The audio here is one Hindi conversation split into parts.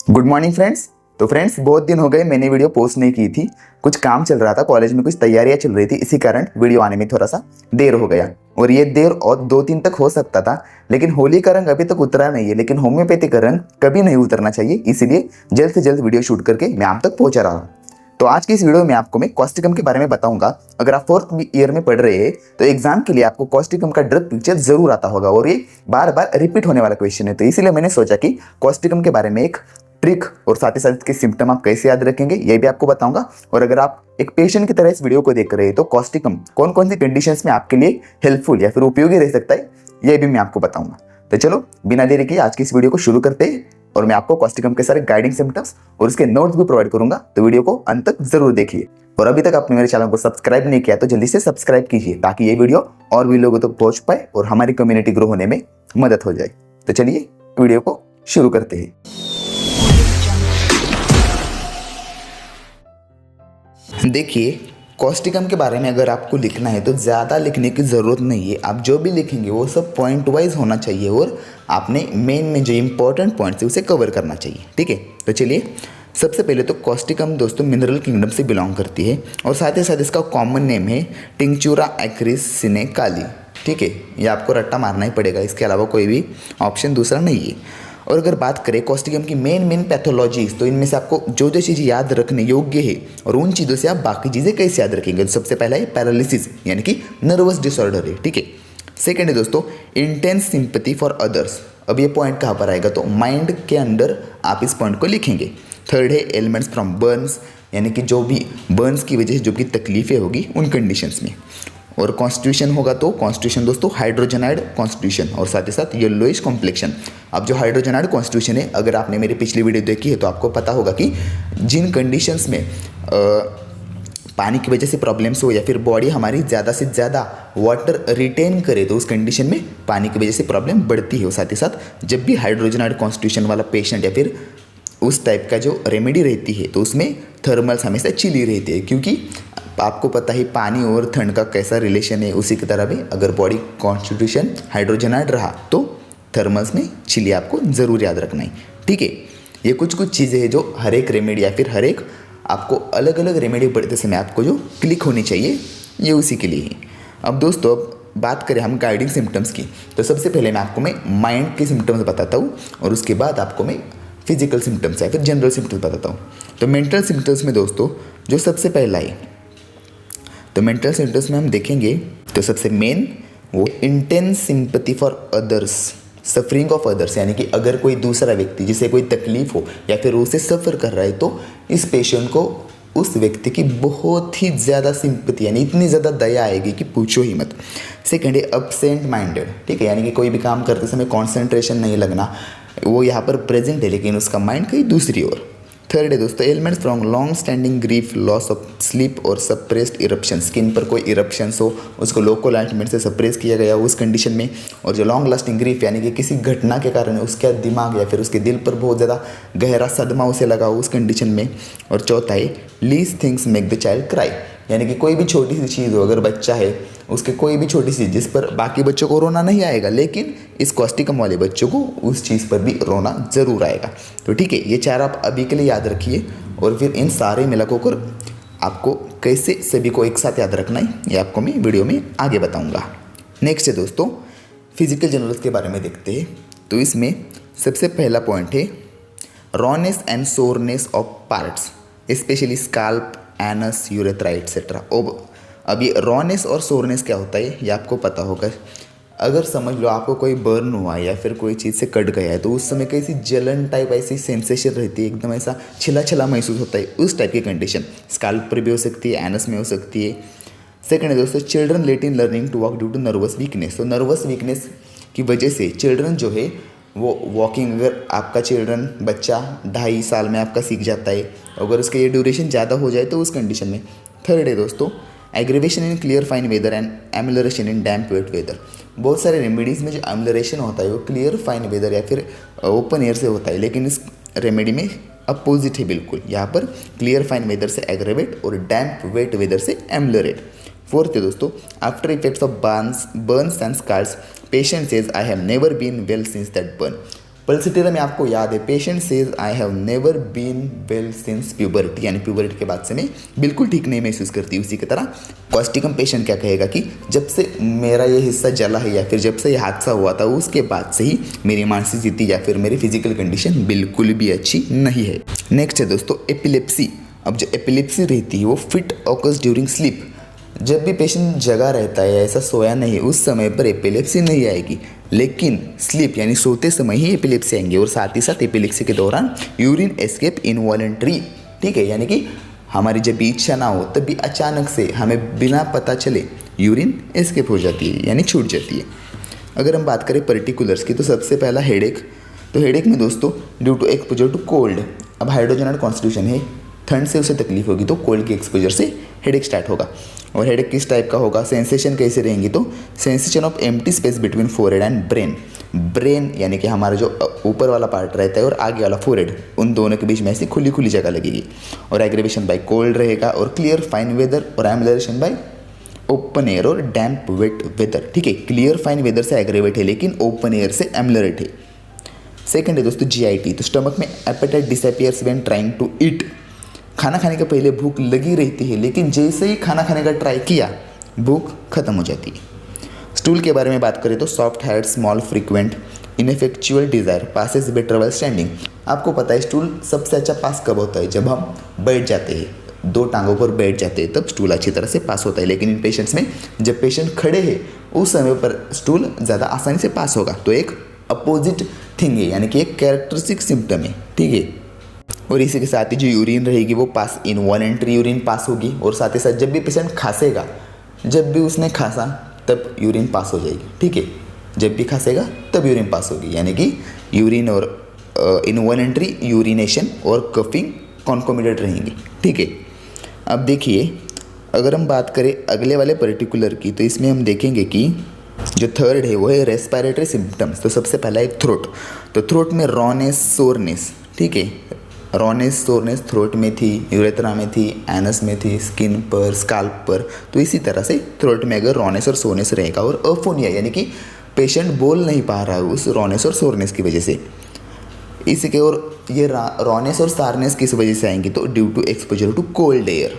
Good morning friends. तो फ्रेंड्स बहुत दिन हो गए मैंने वीडियो पोस्ट नहीं की थी। कुछ काम चल रहा था, कॉलेज में कुछ तैयारियां चल रही थी, इसी कारण वीडियो आने में थोड़ा सा देर हो गया और ये देर और 2 दिन तक हो सकता था। लेकिन होली का रंग अभी तक उतरा नहीं है, लेकिन होम्योपैथी का रंग कभी नहीं उतरना चाहिए, इसीलिए जल्द से जल्द वीडियो शूट करके मैं आप तक पहुंचा रहा हूँ। तो आज की इस वीडियो में आपको मैं कॉस्टिकम के बारे में बताऊंगा। अगर आप 4th ईयर में पढ़ रहे हैं तो एग्जाम के लिए आपको कॉस्टिकम का ड्रग पिक्चर जरूर आता होगा और ये बार बार रिपीट होने वाला क्वेश्चन है। तो इसीलिए मैंने सोचा कि कॉस्टिकम के बारे में एक ट्रिक और साथ ही साथ इसके सिम्टम आप कैसे याद रखेंगे ये भी आपको बताऊंगा। और अगर आप एक पेशेंट की तरह इस वीडियो को देख रहे हैं तो कॉस्टिकम कौन कौन सी कंडीशंस में आपके लिए हेल्पफुल या फिर उपयोगी रह सकता है ये भी मैं आपको बताऊंगा। तो चलो बिना देरी के आज की इस वीडियो को शुरू करते हैं और मैं आपको कॉस्टिकम के सारे गाइडिंग सिम्टम्स और उसके नोट्स भी प्रोवाइड करूंगा। तो वीडियो को अंत तक जरूर देखिए और अभी तक आपने मेरे चैनल को सब्सक्राइब नहीं किया तो जल्दी से सब्सक्राइब कीजिए ताकि ये वीडियो और भी लोगों तक पहुंच पाए और हमारी कम्युनिटी ग्रो होने में मदद हो जाए। तो चलिए वीडियो को शुरू करते हैं। देखिए, कॉस्टिकम के बारे में अगर आपको लिखना है तो ज़्यादा लिखने की ज़रूरत नहीं है। आप जो भी लिखेंगे वो सब पॉइंट वाइज होना चाहिए और आपने मेन में जो इंपॉर्टेंट पॉइंट्स है उसे कवर करना चाहिए। ठीक है, तो चलिए सबसे पहले तो कॉस्टिकम दोस्तों मिनरल किंगडम से बिलोंग करती है और साथ ही साथ इसका कॉमन नेम है टिंक्चूरा एक्रिस सिने काली। ठीक है, ये आपको रट्टा मारना ही पड़ेगा, इसके अलावा कोई भी ऑप्शन दूसरा नहीं है। और अगर बात करें कॉस्टिकम की मेन पैथोलॉजीज तो इनमें से आपको जो जो चीज़ याद रखने योग्य है और उन चीज़ों से आप बाकी चीज़ें कैसे याद रखेंगे। तो सबसे पहला है पैरालिसिस यानी कि नर्वस डिसऑर्डर है। ठीक है, सेकेंड है दोस्तों इंटेंस सिंपैथी फॉर अदर्स। अब ये पॉइंट कहाँ पर आएगा तो माइंड के अंदर आप इस पॉइंट को लिखेंगे। थर्ड है एलिमेंट्स फ्रॉम बर्न्स यानी कि जो भी बर्न्स की वजह से जो भी तकलीफें होगी उन कंडीशंस में। और कॉन्स्टिट्यूशन होगा तो कॉन्स्टिट्यूशन दोस्तों हाइड्रोजनाइड कॉन्स्टिट्यूशन और साथ ही साथ येलोइश कॉम्प्लेक्शन। अब जो हाइड्रोजनाइड कॉन्स्टिट्यूशन है, अगर आपने मेरी पिछली वीडियो देखी है तो आपको पता होगा कि जिन कंडीशंस में पानी की वजह से प्रॉब्लम्स हो या फिर बॉडी हमारी ज़्यादा से ज़्यादा वाटर रिटेन करे तो उस कंडीशन में पानी की वजह से प्रॉब्लम बढ़ती है। और साथ ही साथ जब भी हाइड्रोजनाइड कॉन्स्टिट्यूशन वाला पेशेंट या फिर उस टाइप का जो रेमेडी रहती है तो उसमें थर्मल्स हमेशा चिली रहती है, क्योंकि आपको पता ही पानी और ठंड का कैसा रिलेशन है। उसी की तरह भी अगर बॉडी कॉन्स्टिट्यूशन हाइड्रोजनाइड रहा तो थर्मल्स में चिली आपको ज़रूर याद रखना है। ठीक है, ये कुछ चीज़ें हैं जो हर एक रेमेडी या फिर हर एक आपको अलग अलग रेमेडी पढ़ते समय आपको जो क्लिक होनी चाहिए ये उसी के लिए है। अब दोस्तों अब बात करें हम गाइडिंग सिम्टम्स की तो सबसे पहले मैं माइंड के सिम्टम्स बताता हूँ और उसके बाद आपको मैं फिजिकल सिम्टम्स या फिर जनरल सिम्टम्स बताता हूँ। तो मेंटल सिम्टम्स में दोस्तों जो सबसे पहला है तो मेंटल सिम्टम्स में हम देखेंगे तो सबसे मेन वो intense sympathy for others, suffering of others यानी कि अगर कोई दूसरा व्यक्ति जिसे कोई तकलीफ हो या फिर उसे सफ़र कर रहा है तो इस पेशेंट को उस व्यक्ति की बहुत ही ज़्यादा सिंपैथी यानी इतनी ज़्यादा दया आएगी कि पूछो ही मत। सेकेंड है अब्सेंट माइंडेड। ठीक है, यानी कि कोई भी काम करते समय कॉन्सेंट्रेशन नहीं लगना, वो यहाँ पर प्रेजेंट है लेकिन उसका माइंड कहीं दूसरी ओर। थर्ड है दोस्तों elements from long standing grief, loss of sleep और सप्रेस्ड इरप्शन। स्किन पर कोई इरप्शंस हो उसको लोकल ऑइंटमेंट से सप्रेस किया गया हो उस कंडीशन में। और जो लॉन्ग लास्टिंग ग्रीफ यानी कि किसी घटना के कारण उसके दिमाग या फिर उसके दिल पर बहुत ज़्यादा गहरा सदमा उसे लगा हो उस कंडीशन में। और चौथा है least things make the child cry, यानी कि कोई भी छोटी सी चीज़ हो, अगर बच्चा है उसके कोई भी छोटी सी जिस पर बाकी बच्चों को रोना नहीं आएगा लेकिन इस कॉस्टिकम वाले बच्चों को उस चीज़ पर भी रोना ज़रूर आएगा। तो ठीक है, ये चार आप अभी के लिए याद रखिए और फिर इन सारे मिलाकर कर आपको कैसे सभी को एक साथ याद रखना है ये आपको मैं वीडियो में आगे बताऊँगा। नेक्स्ट है दोस्तों फिजिकल जनरल्स के बारे में देखते हैं। तो इसमें सबसे पहला पॉइंट है rawness and soreness of parts specially scalp, anus, urethra etcetera. अब ये रॉनेस और सोरनेस क्या होता है ये आपको पता होगा। अगर समझ लो आपको कोई बर्न हुआ है या फिर कोई चीज़ से कट गया है तो उस समय कैसी जलन टाइप ऐसी सेंसेशन रहती है, एकदम ऐसा छिला छिला महसूस होता है, उस टाइप की कंडीशन स्काल्प पर भी हो सकती है, एनस में हो सकती है। सेकेंड है दोस्तों children late in learning to walk due to nervous weakness. तो नर्वस वीकनेस की वजह से चिल्ड्रन जो है वो वॉकिंग, अगर आपका चिल्ड्रन बच्चा 2.5 साल में आपका सीख जाता है, अगर उसका ये ड्यूरेशन ज़्यादा हो जाए तो उस कंडीशन में। थर्ड है दोस्तों aggravation in clear fine weather and amelioration in damp wet weather. बहुत सारे रेमेडीज़ में जो एम्युलरेशन होता है वो क्लियर फाइन वेदर या फिर ओपन एयर से होता है, लेकिन इस रेमेडी में अपोजिट है बिल्कुल। यहाँ पर क्लियर फाइन वेदर से एग्रेवेट और डैम्प वेट वेदर से एम्युलरेट। फोर्थ है दोस्तों after effects of burns and scars patient says I have never been well since that burn. Pulsatilla में आपको याद है, patient says I have never been well since puberty, यानी प्यूबर्टी के बाद से मैं बिल्कुल ठीक नहीं महसूस करती। उसी की तरह कॉस्टिकम पेशेंट क्या कहेगा कि जब से मेरा ये हिस्सा जला है या फिर जब से ये हादसा हुआ था उसके बाद से ही मेरी मानसिक स्थिति या फिर मेरी फिजिकल कंडीशन बिल्कुल भी अच्छी नहीं है। नेक्स्ट है दोस्तों एपिलेप्सी। अब जो एपिलेप्सी रहती है वो फिट ऑकर्स ड्यूरिंग स्लीप। जब भी पेशेंट जगा रहता है, ऐसा सोया नहीं, उस समय पर एपिलेप्सी नहीं आएगी, लेकिन स्लीप यानी सोते समय ही एपिलेप्सी आएंगे। और साथ ही साथ एपिलेप्सी के दौरान यूरिन एस्केप इनवॉलंटरी, ठीक है, यानी कि हमारी जब भी इच्छा ना हो तब भी अचानक से हमें बिना पता चले यूरिन एस्केप हो जाती है, यानी छूट जाती है। अगर हम बात करें पर्टिकुलर्स की तो सबसे पहला हेडेक। तो हेडेक में दोस्तों due to exposure to cold, अब हाइड्रोजन कॉन्स्टिट्यूशन है, ठंड से उसे तकलीफ होगी तो कोल्ड के एक्सपोजर से हेडेक स्टार्ट होगा। और हेडेक किस टाइप का होगा, सेंसेशन कैसे रहेंगी, तो sensation of empty space between forehead and brain. Brain यानी कि हमारा जो ऊपर वाला पार्ट रहता है और आगे वाला फोरहेड, उन दोनों के बीच में ऐसी खुली खुली जगह लगेगी। और एग्रेवेशन बाय कोल्ड रहेगा, और क्लियर फाइन वेदर, और एम्बलरेशन बाय ओपन एयर और डैम्प वेट वेदर, ठीक है। क्लियर फाइन वेदर से एग्रेवेट है, लेकिन ओपन एयर से एम्बलरेट है। सेकंड है दोस्तों GIT। तो स्टमक में appetite disappears when trying to eat. खाना खाने के पहले भूख लगी रहती है, लेकिन जैसे ही खाना खाने का ट्राई किया भूख खत्म हो जाती है। स्टूल के बारे में बात करें तो soft head, small frequent, ineffectual desire, passes better while standing. आपको पता है स्टूल सबसे अच्छा पास कब होता है, जब हम बैठ जाते हैं, दो टांगों पर बैठ जाते हैं, तब स्टूल अच्छी तरह से पास होता है। लेकिन इन पेशेंट्स में जब पेशेंट खड़े हैं उस समय पर स्टूल ज़्यादा आसानी से पास होगा। तो एक अपोजिट थिंग है, यानी कि एक कैरेक्टरिस्टिक सिम्टम है, ठीक है। और इसी के साथ ही जो यूरिन रहेगी वो पास इनवॉलेंट्री यूरिन पास होगी। और साथ ही साथ जब भी पेशेंट खांसेगा, जब भी उसने खांसा तब यूरिन पास हो जाएगी, ठीक है। जब भी खांसेगा तब यूरिन पास होगी, यानी कि यूरिन और इनवॉलेंट्री यूरिनेशन और कफिंग कॉन्कोमिडेंट रहेंगी, ठीक है। अब देखिए अगर हम बात करें अगले वाले पर्टिकुलर की, तो इसमें हम देखेंगे कि जो थर्ड है वो है रेस्पिरेटरी सिम्टम्स। तो सबसे पहला है थ्रोट। तो थ्रोट में रॉनेस, सोरनेस, ठीक है। रॉनेस, सोरनेस थ्रोट में थी, यूरेथ्रा में थी, एनस में थी, स्किन पर, स्काल्प पर। तो इसी तरह से थ्रोट में अगर रॉनेस और सोरनेस रहेगा। और अफोनिया यानी कि पेशेंट बोल नहीं पा रहा है उस रॉनेस और सोरनेस की वजह से। इसी के और ये रॉनेस और सारनेस किस वजह से आएंगी, तो due to exposure to cold air.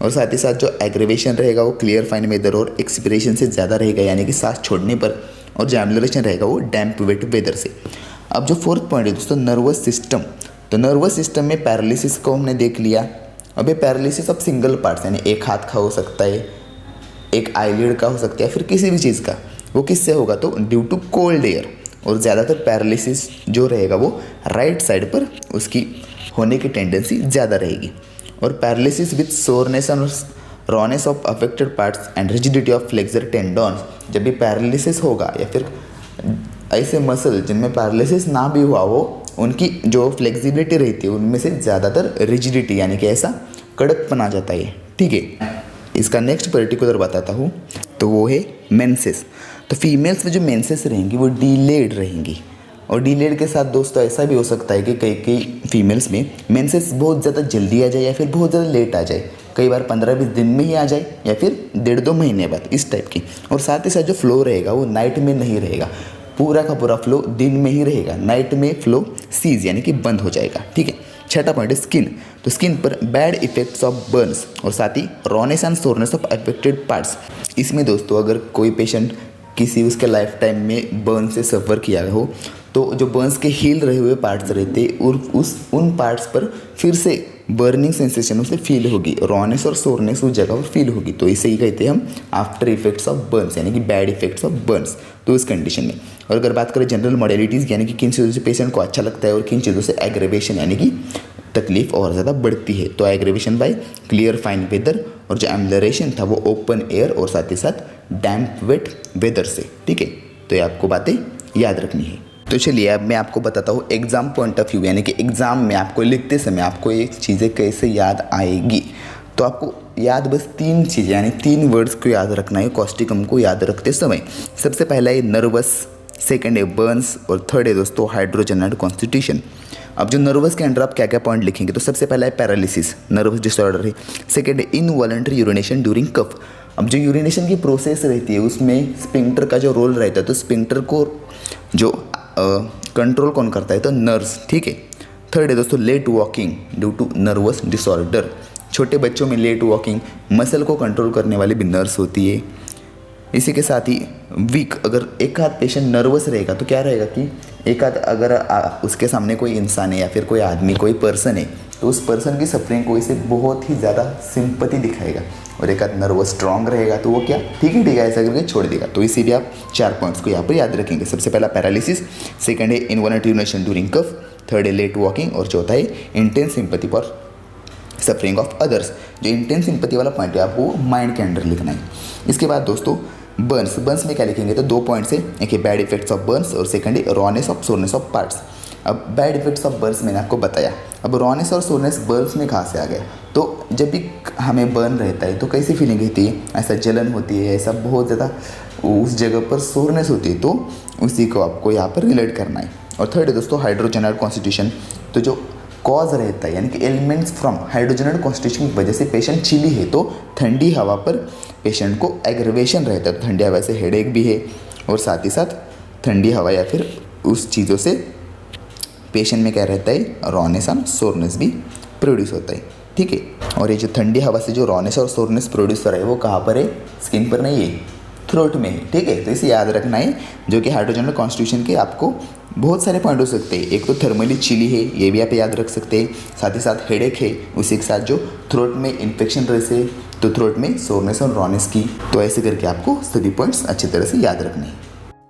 और साथ ही साथ जो एग्रेवेशन रहेगा वो क्लियर फाइन वेदर और एक्सपीरेशन से ज़्यादा रहेगा, यानी कि सांस छोड़ने पर। और जो एम्बुलेशन रहेगा वो डैम्प वेट वेदर से। अब जो फोर्थ पॉइंट है दोस्तों नर्वस सिस्टम। तो नर्वस सिस्टम में पैरालिसिस को हमने देख लिया। अब ये पैरालिसिस अब सिंगल पार्ट्स, यानी एक हाथ का हो सकता है, एक आईलिड का हो सकता है, फिर किसी भी चीज़ का। वो किससे होगा, तो ड्यू टू कोल्ड एयर। और ज़्यादातर पैरालिसिस जो रहेगा वो राइट साइड पर उसकी होने की टेंडेंसी ज़्यादा रहेगी। और paralysis with soreness and rawness of affected parts and rigidity of flexor tendons. जब भी पैरालिसिस होगा या फिर ऐसे मसल जिनमें पैरालिसिस ना भी हुआ हो, उनकी जो फ्लेक्सिबिलिटी रहती है उनमें से ज़्यादातर रिजिडिटी यानी कि ऐसा कड़कपन आ जाता है, ठीक है। इसका नेक्स्ट पर्टिकुलर बताता हूँ, तो वो है मेंसेस। तो फीमेल्स में जो मेंसेस रहेंगी वो डिलेड रहेंगी। और डिलेड के साथ दोस्तों ऐसा भी हो सकता है कि कई फीमेल्स में मेंसेस बहुत ज़्यादा जल्दी आ जाए या फिर बहुत ज़्यादा लेट आ जाए। कई बार 15-20 दिन में ही आ जाए या फिर 1.5-2 महीने बाद, इस टाइप की। और साथ ही साथ जो फ्लो रहेगा वो नाइट में नहीं रहेगा, पूरा का पूरा फ्लो दिन में ही रहेगा। नाइट में फ्लो सीज यानी कि बंद हो जाएगा, ठीक है। छठा पॉइंट है स्किन। तो स्किन पर बैड इफेक्ट्स ऑफ बर्न्स और साथ ही rawness and soreness of affected parts. इसमें दोस्तों अगर कोई पेशेंट किसी उसके लाइफ टाइम में बर्न से सफ़र किया हो, तो जो बर्न्स के हील रहे हुए पार्ट्स रहते और उन पार्ट्स पर फिर से बर्निंग सेंसेशन उसे फील होगी, रॉनेस और सोरनेस उस जगह पर फील होगी। तो इसे ही कहते हैं हम आफ्टर इफेक्ट्स ऑफ बर्न्स, यानी कि बैड इफेक्ट्स ऑफ बर्न्स। तो इस कंडीशन में और अगर बात करें जनरल मॉडलिटीज़, यानी कि किन चीज़ों से पेशेंट को अच्छा लगता है और किन चीज़ों से एग्रेवेशन यानी कि तकलीफ और ज़्यादा बढ़ती है, तो aggravation by clear fine weather, और जो एम्बलरेशन था वो ओपन एयर और साथ ही साथ डैम्प वेट वेदर से, ठीक है। तो ये आपको बातें याद रखनी है। तो चलिए अब मैं आपको बताता हूँ एग्ज़ाम पॉइंट ऑफ व्यू, यानी कि एग्ज़ाम में आपको लिखते समय आपको ये चीज़ें कैसे याद आएगी। तो आपको याद बस 3 चीज़ें यानी 3 वर्ड्स को याद रखना है कॉस्टिकम को याद रखते समय। सबसे पहला है नर्वस, सेकंड है बर्न्स और थर्ड है दोस्तों हाइड्रोजन एंड कॉन्स्टिट्यूशन। अब जो नर्वस के अंडर आप क्या क्या पॉइंट लिखेंगे, तो सबसे पहला है पैरालिसिस, नर्वस डिसऑर्डर है। सेकंड है इनवॉलंटरी यूरिनेशन ड्यूरिंग कफ। अब जो यूरिनेशन की प्रोसेस रहती है उसमें स्पिंक्टर का जो रोल रहता है, तो स्पिंक्टर को जो कंट्रोल कौन करता है, तो नर्व्स, ठीक है। थर्ड है दोस्तों late walking due to nervous disorder. छोटे बच्चों में लेट वॉकिंग मसल को कंट्रोल करने वाली भी नर्व्स होती है। इसी के साथ ही वीक, अगर एक आध पेशेंट नर्वस रहेगा तो क्या रहेगा कि एक आध अगर उसके सामने कोई इंसान है या फिर कोई आदमी कोई पर्सन है तो उस पर्सन की सफरिंग को इसे बहुत ही ज़्यादा सिंपैथी दिखाएगा। और एक आध नर्वस स्ट्रांग रहेगा तो वो क्या ठीक है ऐसा करके छोड़ देगा। तो इसी भी आप 4 पॉइंट्स को यहाँ पर याद रखेंगे। सबसे पहला पैरालिसिस, सेकंड है इनवॉलंटरी यूरिनेशन ड्यूरिंग कफ, थर्ड है लेट वॉकिंग और चौथा है intense sympathy for suffering of others. जो इंटेंस सिंपैथी वाला पॉइंट है आपको माइंड के अंडर लिखना है। इसके बाद दोस्तों बर्न्स में क्या लिखेंगे, तो 2 पॉइंट्स है, एक है बैड इफेक्ट्स ऑफ बर्न्स और सेकंड है rawness of soreness of parts. अब बैड इफेक्ट्स ऑफ बर्न्स मैंने आपको बताया। अब रॉनेस और सोरनेस बर्न्स में कहाँ से आ गया, तो जब भी हमें बर्न रहता है तो कैसी फीलिंग रहती है, ऐसा जलन होती है, ऐसा बहुत ज़्यादा उस जगह पर सोरनेस होती है, तो उसी को आपको यहाँ पर रिलेट करना है। और थर्ड है दोस्तों हाइड्रोजेनल कॉन्स्टिट्यूशन। तो जो कॉज रहता है यानी कि एलिमेंट्स फ्रॉम हाइड्रोजनल कॉन्स्टिट्यूशन की वजह से पेशेंट चिली है तो ठंडी हवा पर पेशेंट को एग्रवेशन रहता है। तो ठंडी हवा से हेडेक भी है और साथ ही साथ ठंडी हवा या फिर उस चीज़ों से पेशेंट में क्या रहता है, रॉनेस और सोरनेस भी प्रोड्यूस होता है, ठीक है। और ये जो ठंडी हवा से जो रॉनेस और सोरनेस प्रोड्यूस हो रहा है वो कहाँ पर है, स्किन पर नहीं है, थ्रोट में है, ठीक है। तो इसे याद रखना है, जो कि हाइड्रोजनल कॉन्स्टिट्यूशन के आपको बहुत सारे पॉइंट हो सकते हैं। एक तो थर्मली चिली है, ये भी आप याद रख सकते हैं। साथ ही साथ हेडेक है, उसी के साथ जो थ्रोट में इन्फेक्शन रहते तो थ्रोट में सोरनेस और रॉनेस की। तो ऐसे करके आपको सभी पॉइंट्स अच्छी तरह से याद रखने हैं।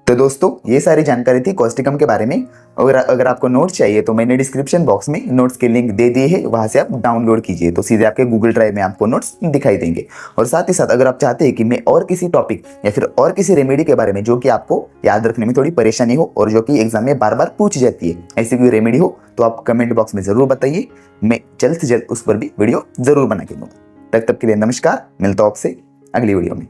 तो दोस्तों ये सारी जानकारी थी कॉस्टिकम के बारे में। अगर आपको नोट्स चाहिए तो मैंने डिस्क्रिप्शन बॉक्स में नोट्स के लिंक दे दिए हैं, वहाँ से आप डाउनलोड कीजिए तो सीधे आपके गूगल ड्राइव में आपको नोट्स दिखाई देंगे। और साथ ही साथ अगर आप चाहते हैं कि मैं और किसी टॉपिक या फिर और किसी रेमेडी के बारे में जो कि आपको याद रखने में थोड़ी परेशानी हो और जो कि एग्जाम में बार बार पूछी जाती है, ऐसी कोई रेमेडी हो तो आप कमेंट बॉक्स में ज़रूर बताइए। मैं जल्द से जल्द उस पर भी वीडियो ज़रूर बना के दूँगा। तब तक के लिए नमस्कार, मिलता हूँ आपसे अगली वीडियो में।